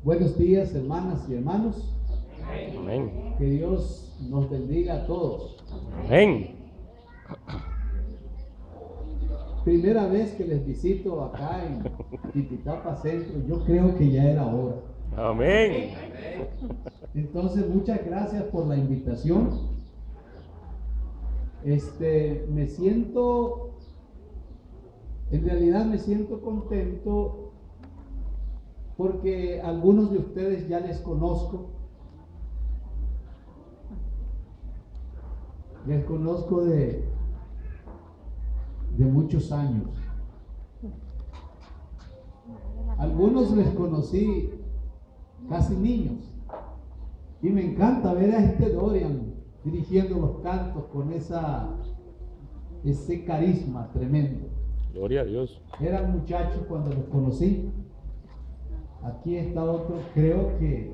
Buenos días, hermanas y hermanos. Amén. Que Dios nos bendiga a todos. Amén. Primera vez que les visito acá en Tipitapa Centro, yo creo que ya era hora. Amén. Entonces, muchas gracias por la invitación. En realidad me siento contento porque algunos de ustedes ya les conozco. Les conozco de muchos años. Algunos les conocí casi niños. Y me encanta ver a Dorian dirigiendo los cantos con ese carisma tremendo. Gloria a Dios. Eran muchachos cuando los conocí. Aquí está otro, creo que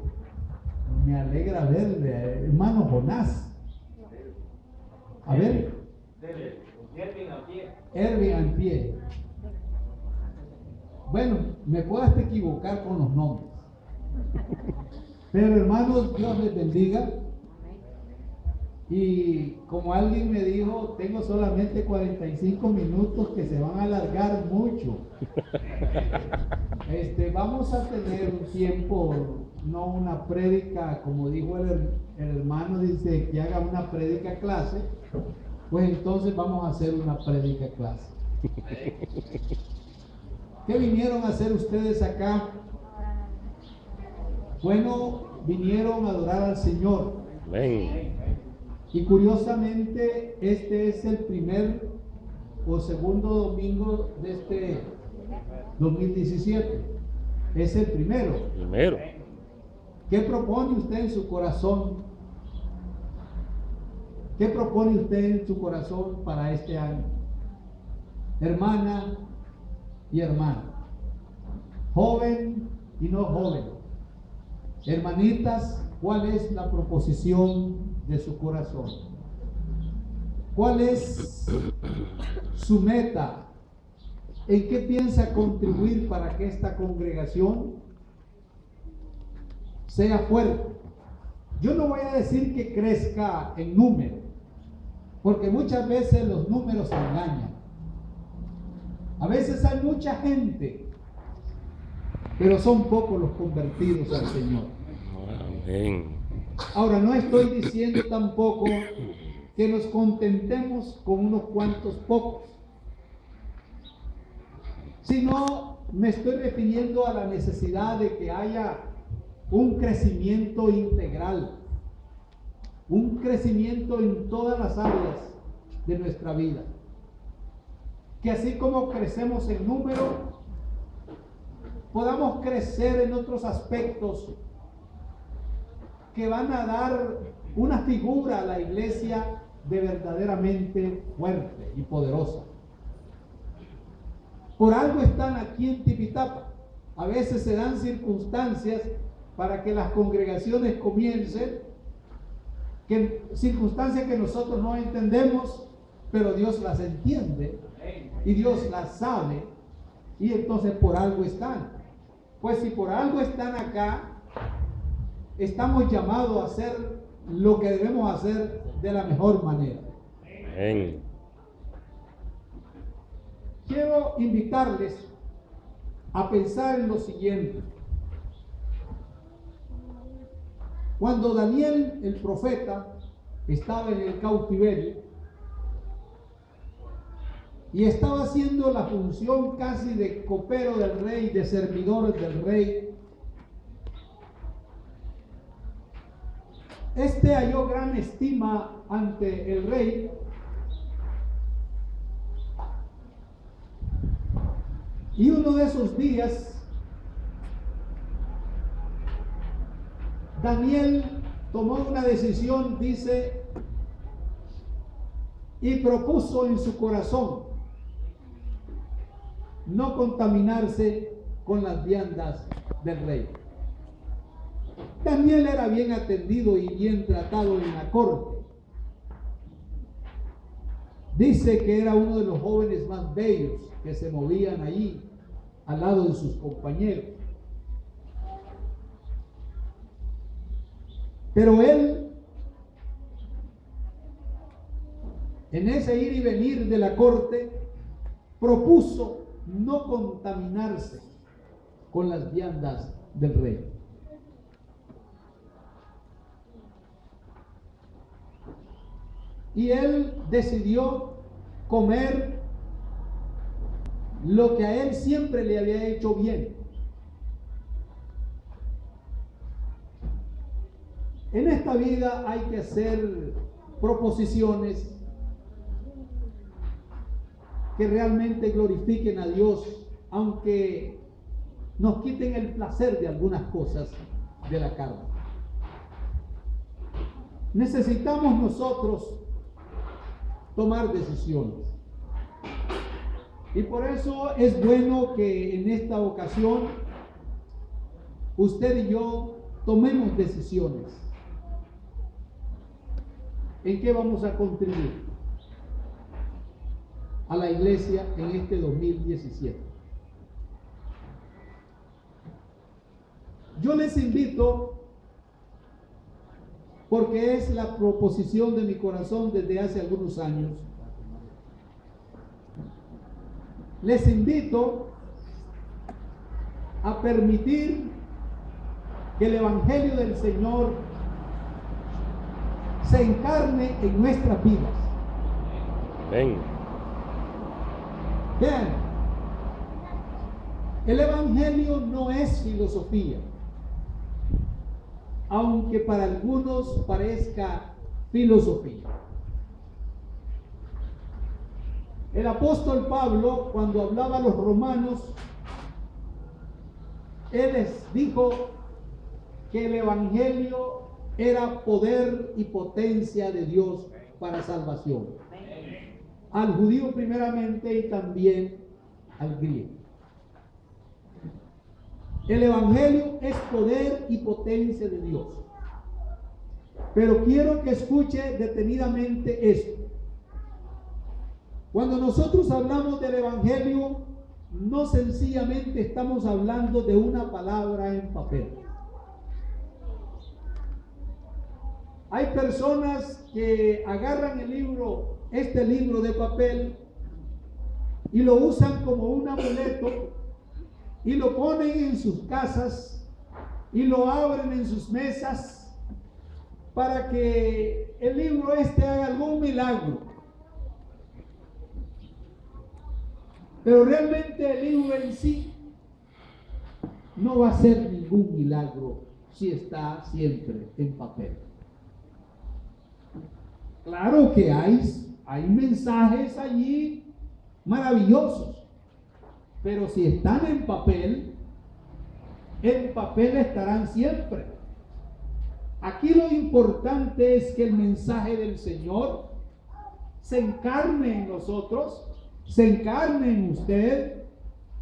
me alegra verle, hermano Jonás. A ver. Erwin Antier. Bueno, me puedo hasta equivocar con los nombres. Pero hermanos, Dios les bendiga. Y como alguien me dijo, tengo solamente 45 minutos que se van a alargar mucho. Vamos a tener un tiempo, no una prédica, como dijo el hermano, dice que haga una prédica clase. Pues entonces vamos a hacer una prédica clase. ¿Qué vinieron a hacer ustedes acá? Bueno, vinieron a adorar al Señor. Amén. Y curiosamente, este es el primer o segundo domingo de este 2017. Es el primero. Primero. ¿Qué propone usted en su corazón? ¿Qué propone usted en su corazón para este año? Hermana y hermano, joven y no joven, hermanitas, ¿cuál es la proposición de su corazón? ¿Cuál es su meta? ¿En qué piensa contribuir para que esta congregación sea fuerte? Yo no voy a decir que crezca en número, porque muchas veces los números engañan. A veces hay mucha gente, pero son pocos los convertidos al Señor. Amén. Ahora, no estoy diciendo tampoco que nos contentemos con unos cuantos pocos, sino me estoy refiriendo a la necesidad de que haya un crecimiento integral, un crecimiento en todas las áreas de nuestra vida. Que así como crecemos en número, podamos crecer en otros aspectos que van a dar una figura a la iglesia de verdaderamente fuerte y poderosa. Por algo están aquí en Tipitapa. A veces se dan circunstancias para que las congregaciones comiencen, circunstancias que nosotros no entendemos, pero Dios las entiende y Dios las sabe, y entonces por algo están. Pues si por algo están acá, estamos llamados a hacer lo que debemos hacer de la mejor manera. Amén. Quiero invitarles a pensar en lo siguiente. Cuando Daniel, el profeta, estaba en el cautiverio y estaba haciendo la función casi de copero del rey, de servidor del rey, halló gran estima ante el rey, y uno de esos días Daniel tomó una decisión, dice, y propuso en su corazón no contaminarse con las viandas del rey. Daniel era bien atendido y bien tratado en la corte. Dice que era uno de los jóvenes más bellos que se movían allí al lado de sus compañeros. Pero él, en ese ir y venir de la corte, propuso no contaminarse con las viandas del rey. Y él decidió comer lo que a él siempre le había hecho bien. En esta vida hay que hacer proposiciones que realmente glorifiquen a Dios, aunque nos quiten el placer de algunas cosas de la carne. Necesitamos nosotros tomar decisiones. Y por eso es bueno que en esta ocasión usted y yo tomemos decisiones. ¿En qué vamos a contribuir a la iglesia en este 2017? Yo les invito, porque es la proposición de mi corazón desde hace algunos años, les invito a permitir que el Evangelio del Señor se encarne en nuestras vidas. Amén. Vean, el Evangelio no es filosofía, aunque para algunos parezca filosofía. El apóstol Pablo, cuando hablaba a los romanos, él les dijo que el Evangelio era poder y potencia de Dios para salvación. Al judío primeramente y también al griego. El Evangelio es poder y potencia de Dios. Pero quiero que escuche detenidamente esto. Cuando nosotros hablamos del Evangelio, no sencillamente estamos hablando de una palabra en papel. Hay personas que agarran este libro de papel, y lo usan como un amuleto, y lo ponen en sus casas, y lo abren en sus mesas, para que el libro haga algún milagro. Pero realmente el libro en sí no va a ser ningún milagro si está siempre en papel. Claro que hay mensajes allí maravillosos, pero si están en papel estarán siempre. Aquí lo importante es que el mensaje del Señor se encarne en nosotros, se encarne en usted,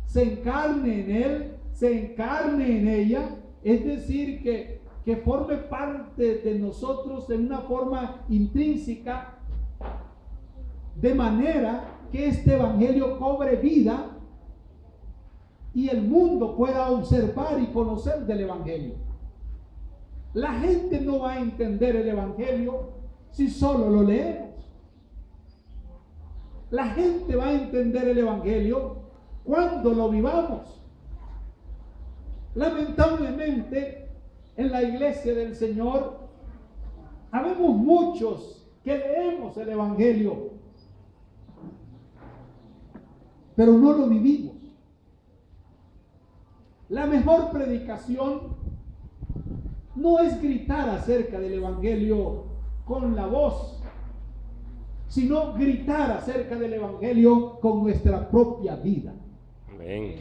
se encarne en él, se encarne en ella, es decir, que forme parte de nosotros en una forma intrínseca, de manera que este evangelio cobre vida y el mundo pueda observar y conocer del evangelio. La gente no va a entender el evangelio si solo lo leemos. La gente va a entender el evangelio cuando lo vivamos. Lamentablemente, en la iglesia del Señor, habemos muchos que leemos el evangelio, pero no lo vivimos. La mejor predicación no es gritar acerca del evangelio con la voz, sino gritar acerca del evangelio con nuestra propia vida. Amén.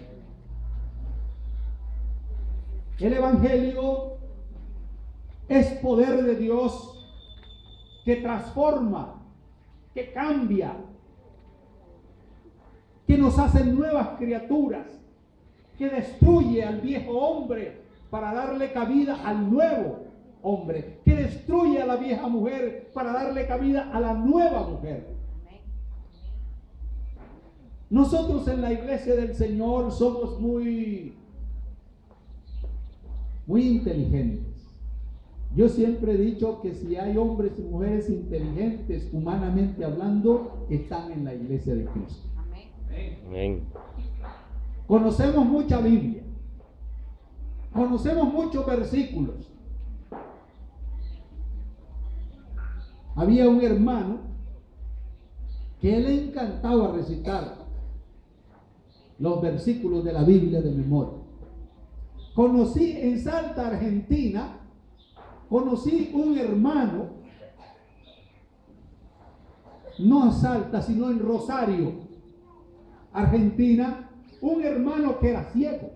El evangelio es poder de Dios que transforma, que cambia, que nos hace nuevas criaturas, que destruye al viejo hombre para darle cabida al nuevo hombre, que destruye a la vieja mujer para darle cabida a la nueva mujer. Nosotros en la iglesia del Señor somos muy inteligentes, Yo siempre he dicho que si hay hombres y mujeres inteligentes, humanamente hablando, están en la iglesia de Cristo. Amén. Conocemos mucha Biblia, conocemos muchos versículos. Había un hermano que le encantaba recitar los versículos de la Biblia de memoria. Conocí en Salta, Argentina, conocí un hermano, no en Salta, sino en Rosario, Argentina, un hermano que era ciego.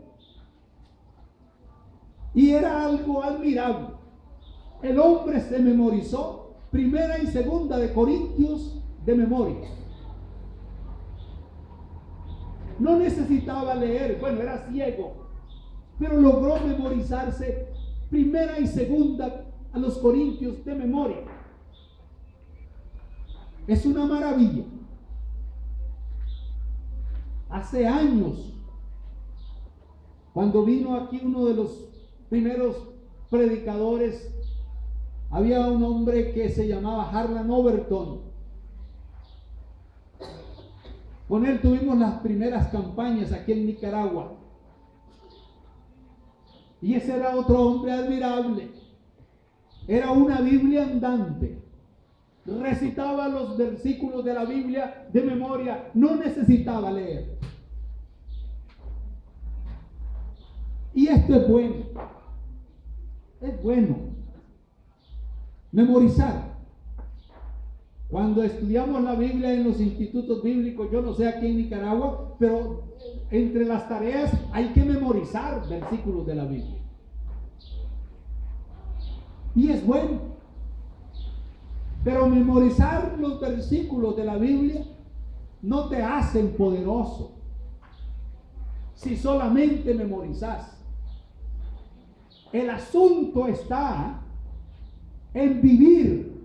Y era algo admirable. El hombre se memorizó Primera y Segunda de Corintios de memoria. No necesitaba leer, bueno, era ciego, pero logró memorizarse Primera y Segunda a los Corintios de memoria. Es una maravilla. Hace años, cuando vino aquí uno de los primeros predicadores, había un hombre que se llamaba Harlan Overton. Con él tuvimos las primeras campañas aquí en Nicaragua. Y ese era otro hombre admirable. Era una Biblia andante. Recitaba los versículos de la Biblia de memoria. No necesitaba leer. Y esto es bueno. Es bueno. Memorizar. Cuando estudiamos la Biblia en los institutos bíblicos, yo no sé aquí en Nicaragua, pero entre las tareas hay que memorizar versículos de la Biblia. Y es bueno. Pero memorizar los versículos de la Biblia no te hacen poderoso si solamente memorizas. El asunto está en vivir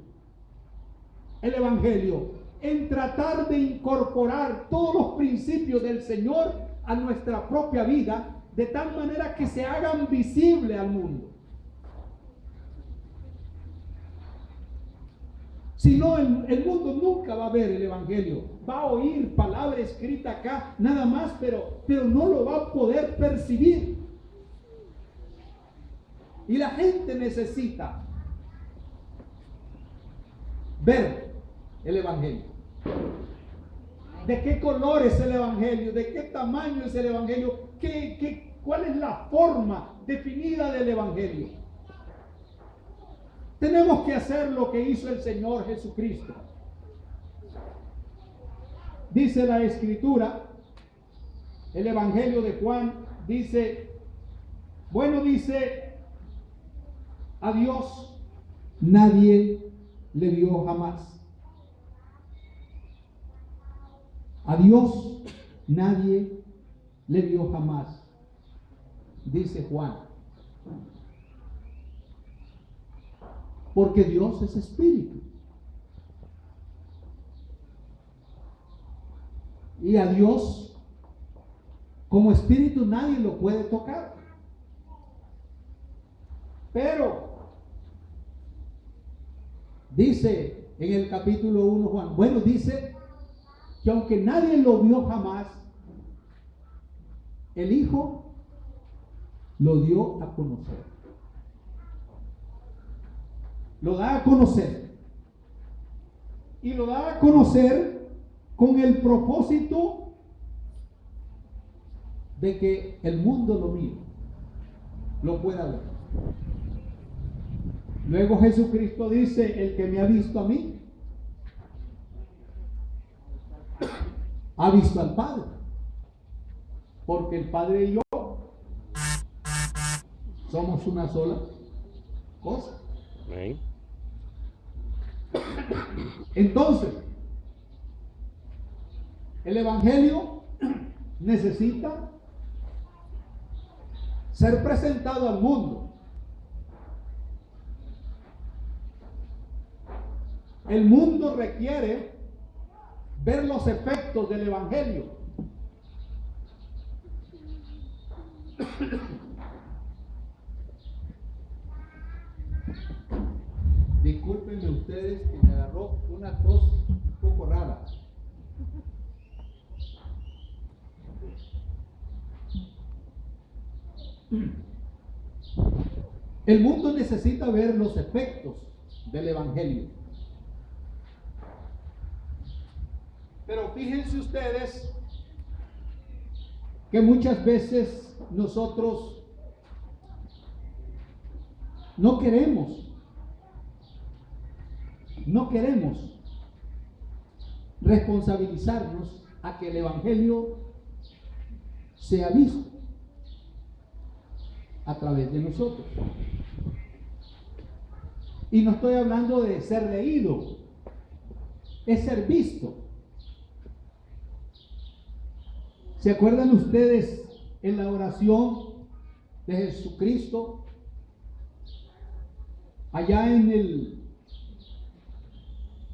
el Evangelio, en tratar de incorporar todos los principios del Señor a nuestra propia vida, de tal manera que se hagan visibles al mundo. Si no, el mundo nunca va a ver el Evangelio. Va a oír palabra escrita acá, nada más, pero no lo va a poder percibir. Y la gente necesita ver el Evangelio. ¿De qué color es el Evangelio? ¿De qué tamaño es el Evangelio? ¿Cuál es la forma definida del Evangelio? Tenemos que hacer lo que hizo el Señor Jesucristo. Dice la Escritura, el Evangelio de Juan, dice, a Dios nadie le vio jamás. A Dios nadie le vio jamás, dice Juan. Porque Dios es espíritu. Y a Dios, como espíritu, nadie lo puede tocar. Pero dice en el capítulo 1 Juan, dice que aunque nadie lo vio jamás, el Hijo lo dio a conocer. Lo da a conocer. Y lo da a conocer con el propósito de que el mundo lo mire, lo pueda ver. Luego Jesucristo dice, el que me ha visto a mí, ha visto al Padre. Porque el Padre y yo somos una sola cosa. Amén. Entonces, el Evangelio necesita ser presentado al mundo. El mundo requiere ver los efectos del Evangelio. Discúlpenme ustedes que me agarró una tos un poco rara. El mundo necesita ver los efectos del Evangelio. Pero fíjense ustedes que muchas veces nosotros no queremos responsabilizarnos a que el Evangelio sea visto a través de nosotros. Y no estoy hablando de ser leído, es ser visto. ¿Se acuerdan ustedes en la oración de Jesucristo? Allá en el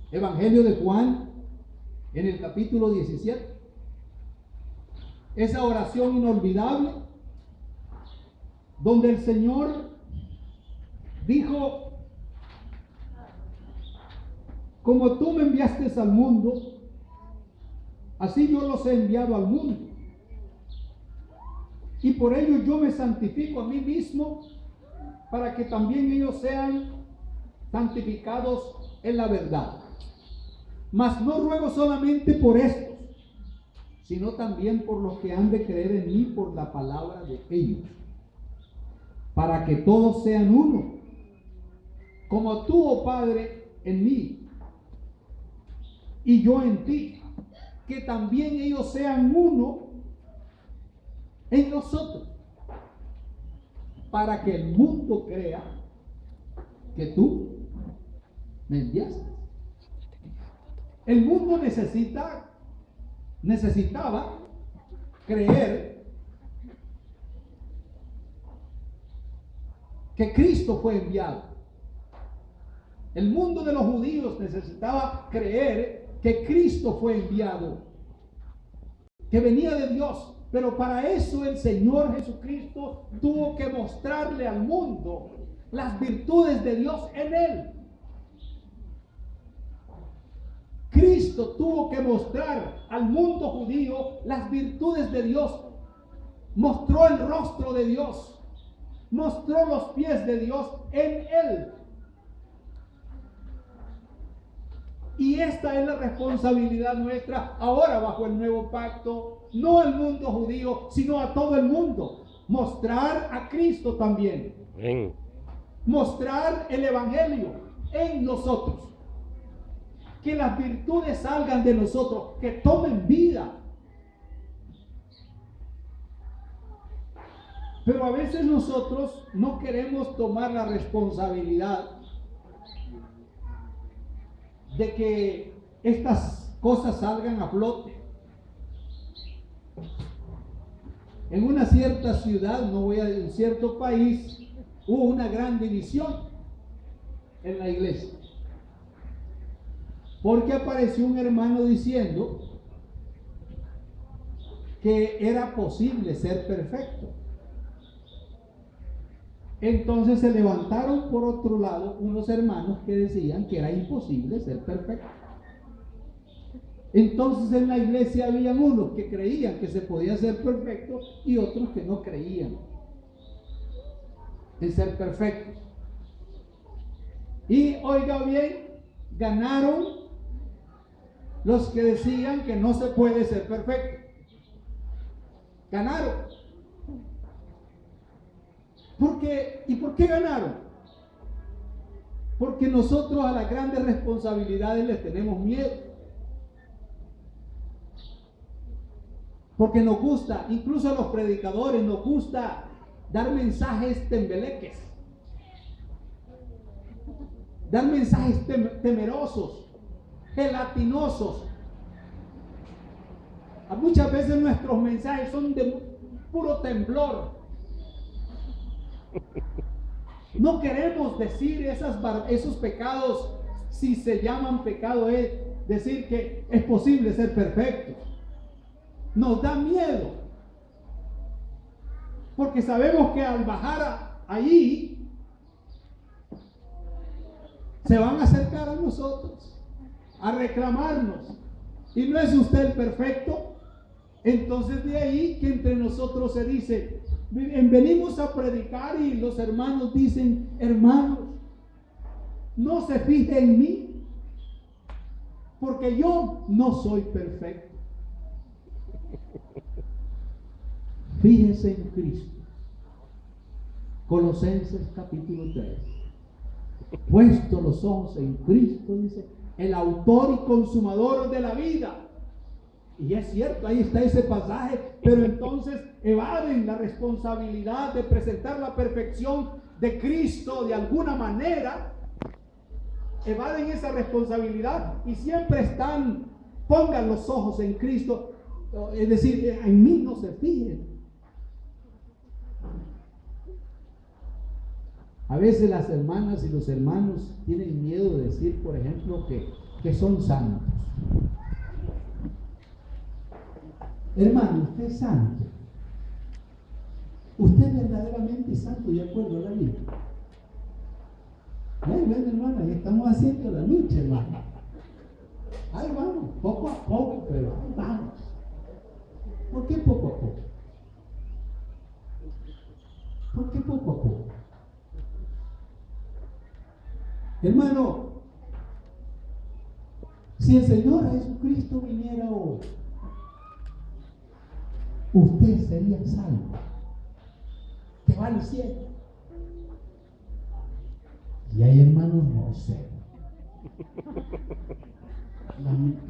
Evangelio de Juan, en el capítulo 17. Esa oración inolvidable, donde el Señor dijo: como tú me enviaste al mundo, así yo los he enviado al mundo. Y por ello yo me santifico a mí mismo, para que también ellos sean santificados en la verdad. Mas no ruego solamente por estos, sino también por los que han de creer en mí por la palabra de ellos, para que todos sean uno, como tú, oh Padre, en mí, y yo en ti, que también ellos sean uno en nosotros, para que el mundo crea que tú me enviaste. El mundo necesitaba creer que Cristo fue enviado. El mundo de los judíos necesitaba creer que Cristo fue enviado, que venía de Dios. Pero para eso el Señor Jesucristo tuvo que mostrarle al mundo las virtudes de Dios en él. Cristo tuvo que mostrar al mundo judío las virtudes de Dios. Mostró el rostro de Dios. Mostró los pies de Dios en él. Y esta es la responsabilidad nuestra ahora bajo el nuevo pacto, no al mundo judío, sino a todo el mundo. Mostrar a Cristo también. Amén. Mostrar el Evangelio en nosotros. Que las virtudes salgan de nosotros, que tomen vida. Pero a veces nosotros no queremos tomar la responsabilidad de que estas cosas salgan a flote. En una cierta ciudad, no voy a decir, en cierto país, hubo una gran división en la iglesia. Porque apareció un hermano diciendo que era posible ser perfecto. Entonces se levantaron por otro lado unos hermanos que decían que era imposible ser perfecto. Entonces en la iglesia habían unos que creían que se podía ser perfecto y otros que no creían en ser perfectos. Y oiga bien, ganaron los que decían que no se puede ser perfecto. Ganaron. ¿Y por qué ganaron? Porque nosotros a las grandes responsabilidades les tenemos miedo. Porque nos gusta, incluso a los predicadores nos gusta dar mensajes tembeleques, dar mensajes temerosos, gelatinosos. Muchas veces nuestros mensajes son de puro temblor. No queremos decir esos pecados, si se llaman pecado, es decir que es posible ser perfecto. Nos da miedo, porque sabemos que al bajar ahí Se van a acercar a nosotros, a reclamarnos. ¿Y no es usted el perfecto? Entonces de ahí que entre nosotros se dice, venimos a predicar y los hermanos dicen, hermanos, no se fije en mí, porque yo no soy perfecto. Fíjese en Cristo. Colosenses capítulo 3. Puesto los ojos en Cristo, dice, el autor y consumador de la vida. Y es cierto, ahí está ese pasaje, pero entonces evaden la responsabilidad de presentar la perfección de Cristo de alguna manera. Evaden esa responsabilidad y siempre están, pongan los ojos en Cristo, es decir, en mí no se fijen. A veces las hermanas y los hermanos tienen miedo de decir, por ejemplo, que son santos. Hermano, usted es santo. Usted verdaderamente es santo de acuerdo a la Biblia. Bueno, hermano, ahí estamos haciendo la lucha, hermano. Ahí vamos, poco a poco, pero ahí vamos. ¿Por qué poco a poco? ¿Por qué poco a poco? Hermano, si el Señor Jesucristo viniera hoy, usted sería salvo, que va al cielo. Y hay hermanos, no sé.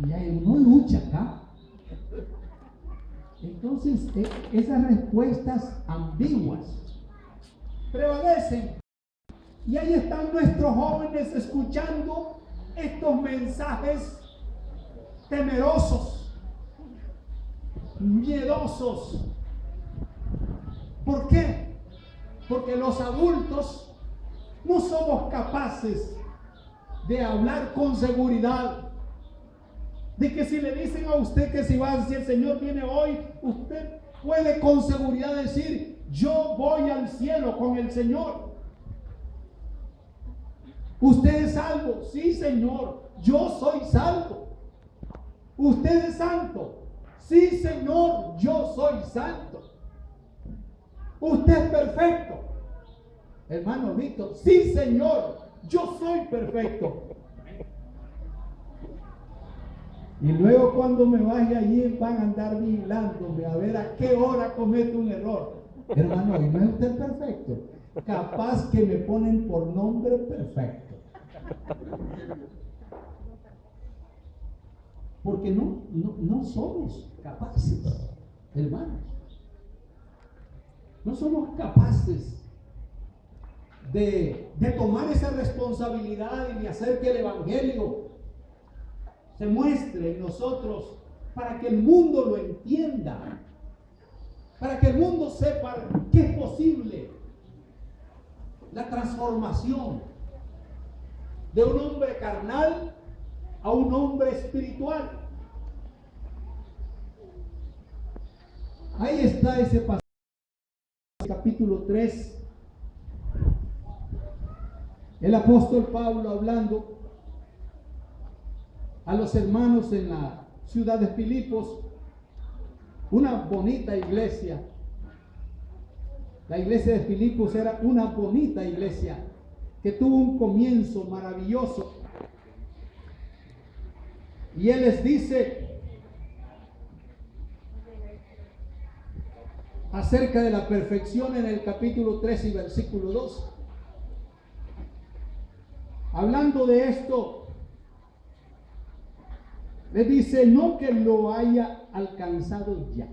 Y hay uno lucha acá. Entonces, esas respuestas ambiguas prevalecen. Y ahí están nuestros jóvenes escuchando estos mensajes temerosos, miedosos. ¿Por qué? Porque los adultos no somos capaces de hablar con seguridad. De que si le dicen a usted que si el Señor viene hoy, usted puede con seguridad decir, yo voy al cielo con el Señor. ¿Usted es salvo? Sí, Señor, yo soy salvo. ¿Usted es santo? Sí, Señor, yo soy santo. ¿Usted es perfecto? Hermano Víctor, sí, Señor, yo soy perfecto. Y luego cuando me vaya allí van a andar vigilándome a ver a qué hora cometo un error. Hermano, ¿y no es usted perfecto? Capaz que me ponen por nombre perfecto. Porque no somos capaces, hermanos. No somos capaces de tomar esa responsabilidad y de hacer que el Evangelio se muestre en nosotros para que el mundo lo entienda, para que el mundo sepa que es posible la transformación de un hombre carnal a un hombre espiritual. Ahí está ese pasaje, capítulo 3. El apóstol Pablo hablando a los hermanos en la ciudad de Filipos, una bonita iglesia. La iglesia de Filipos era una bonita iglesia que tuvo un comienzo maravilloso. Y él les dice acerca de la perfección en el capítulo 3 y versículo 2. Hablando de esto, le dice, no que lo haya alcanzado ya,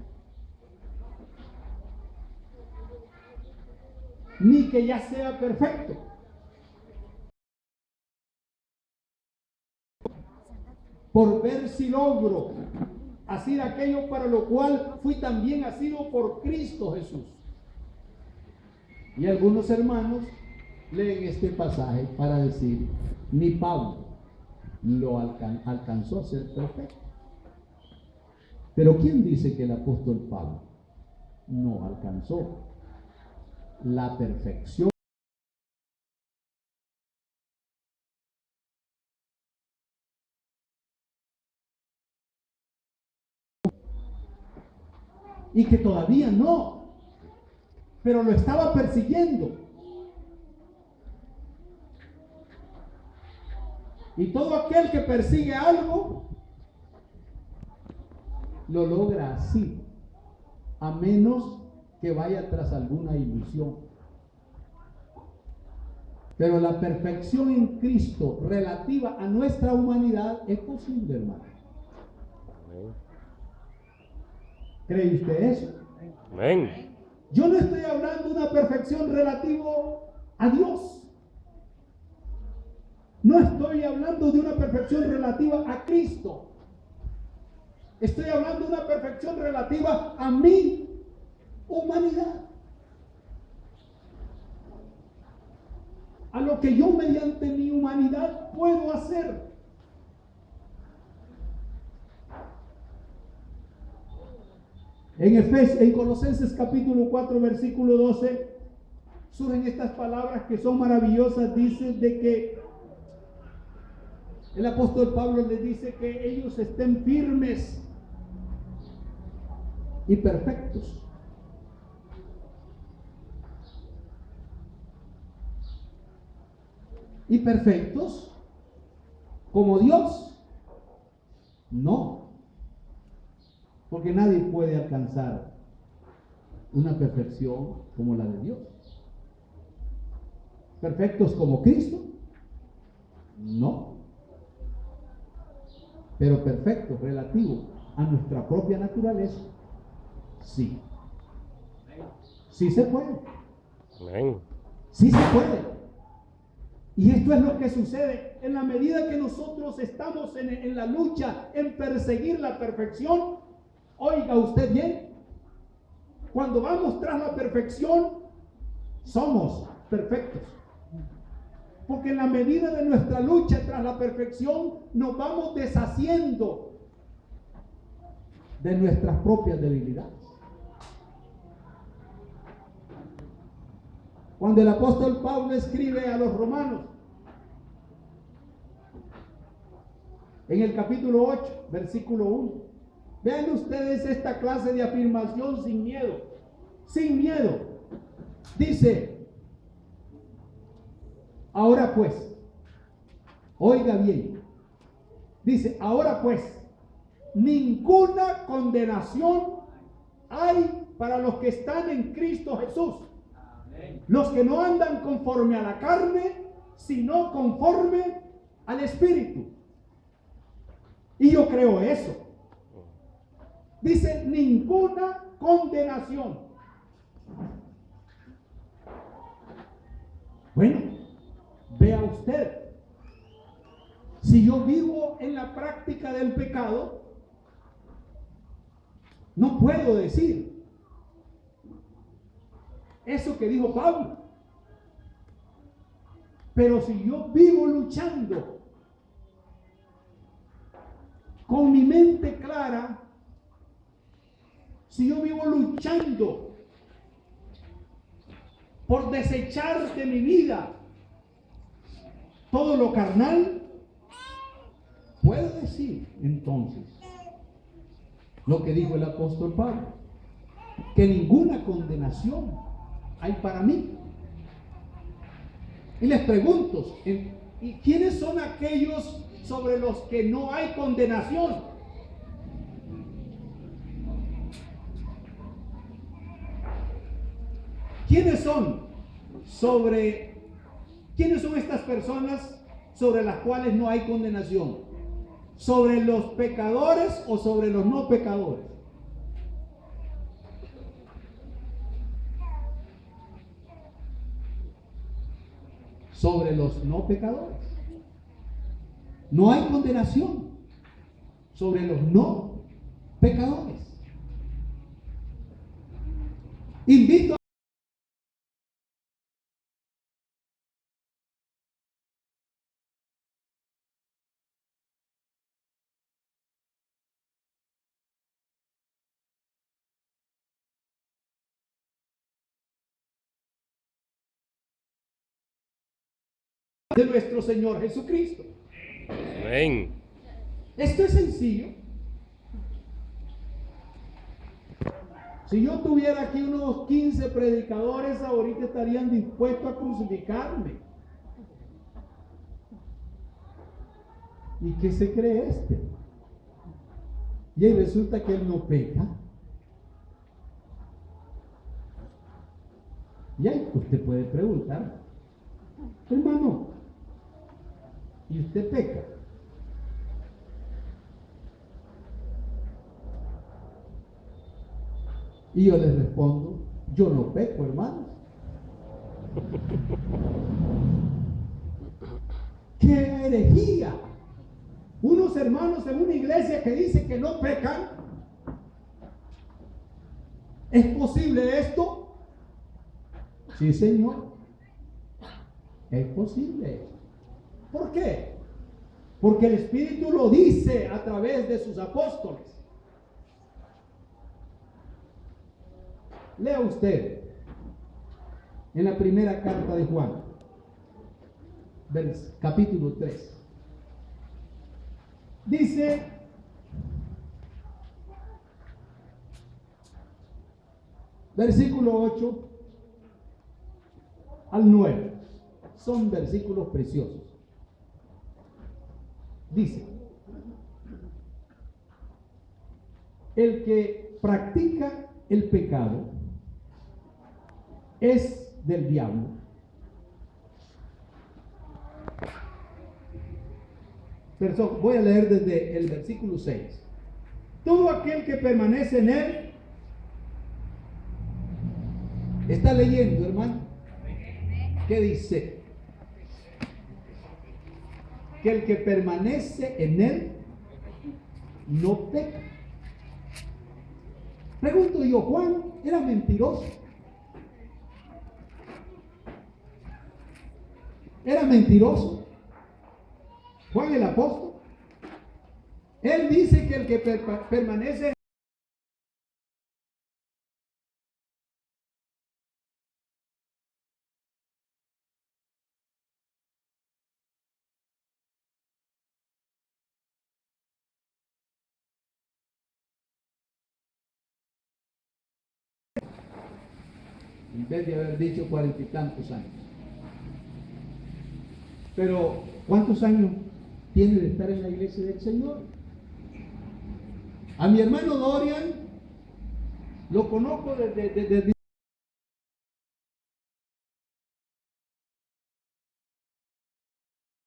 ni que ya sea perfecto, por ver si logro hacer aquello para lo cual fui también asido por Cristo Jesús. Y algunos hermanos leen este pasaje para decir, ni Pablo lo alcanzó a ser perfecto. Pero ¿quién dice que el apóstol Pablo no alcanzó la perfección y que todavía no, pero lo estaba persiguiendo. Y todo aquel que persigue algo, lo logra así, a menos que vaya tras alguna ilusión. Pero la perfección en Cristo relativa a nuestra humanidad es posible, hermano. ¿Cree usted eso? Amén. Yo no estoy hablando de una perfección relativa a Dios. No estoy hablando de una perfección relativa a Cristo. Estoy hablando de una perfección relativa a mi humanidad. A lo que yo mediante mi humanidad puedo hacer. En Colosenses capítulo 4, versículo 12, surgen estas palabras que son maravillosas. Dice de que el apóstol Pablo les dice que ellos estén firmes y perfectos. ¿Y perfectos como Dios? No, porque nadie puede alcanzar una perfección como la de Dios. ¿Perfectos como Cristo? No, pero perfectos relativo a nuestra propia naturaleza, sí. Sí se puede. Amén. Sí se puede. Y esto es lo que sucede en la medida que nosotros estamos en la lucha, en perseguir la perfección. Oiga usted bien, cuando vamos tras la perfección, somos perfectos. Porque en la medida de nuestra lucha tras la perfección, nos vamos deshaciendo de nuestras propias debilidades. Cuando el apóstol Pablo escribe a los romanos, en el capítulo 8, versículo 1, vean ustedes esta clase de afirmación sin miedo. Sin miedo. Dice, ahora pues, oiga bien, dice, ahora pues, ninguna condenación hay para los que están en Cristo Jesús. Los que no andan conforme a la carne, sino conforme al Espíritu. Y yo creo eso. Dice, ninguna condenación. Bueno, vea usted. Si yo vivo en la práctica del pecado, no puedo decir eso que dijo Pablo. Pero si yo vivo luchando con mi mente clara, si yo vivo luchando por desechar de mi vida todo lo carnal, puedo decir entonces lo que dijo el apóstol Pablo, que ninguna condenación hay para mí. Y les pregunto, ¿y quiénes son aquellos sobre los que no hay condenación? ¿Quiénes son estas personas sobre las cuales no hay condenación? ¿Sobre los pecadores o sobre los no pecadores? Sobre los no pecadores. No hay condenación sobre los no pecadores. Invito de nuestro Señor Jesucristo. Amén. Esto es sencillo. Si yo tuviera aquí unos 15 predicadores, ahorita estarían dispuestos a crucificarme. ¿Y qué se cree este? Y ahí resulta que él no peca. Y ahí usted puede preguntar, hermano, ¿y usted peca? Y yo les respondo, yo no peco, hermano. ¡Qué herejía! Unos hermanos en una iglesia que dicen que no pecan. ¿Es posible esto? Sí, Señor. Es posible. ¿Por qué? Porque el Espíritu lo dice a través de sus apóstoles. Lea usted en la primera carta de Juan, capítulo 3. Dice, versículo 8 al 9. Son versículos preciosos. Dice, el que practica el pecado es del diablo. Voy a leer desde el versículo 6. Todo aquel que permanece en él, está leyendo, hermano. ¿Qué dice? Que el que permanece en él no peca. Pregunto yo, ¿Juan era mentiroso? ¿Era mentiroso Juan el apóstol? Él dice que el que permanece en vez de haber dicho 40 y tantos años. Pero, ¿cuántos años tiene de estar en la iglesia del Señor? A mi hermano Dorian lo conozco desde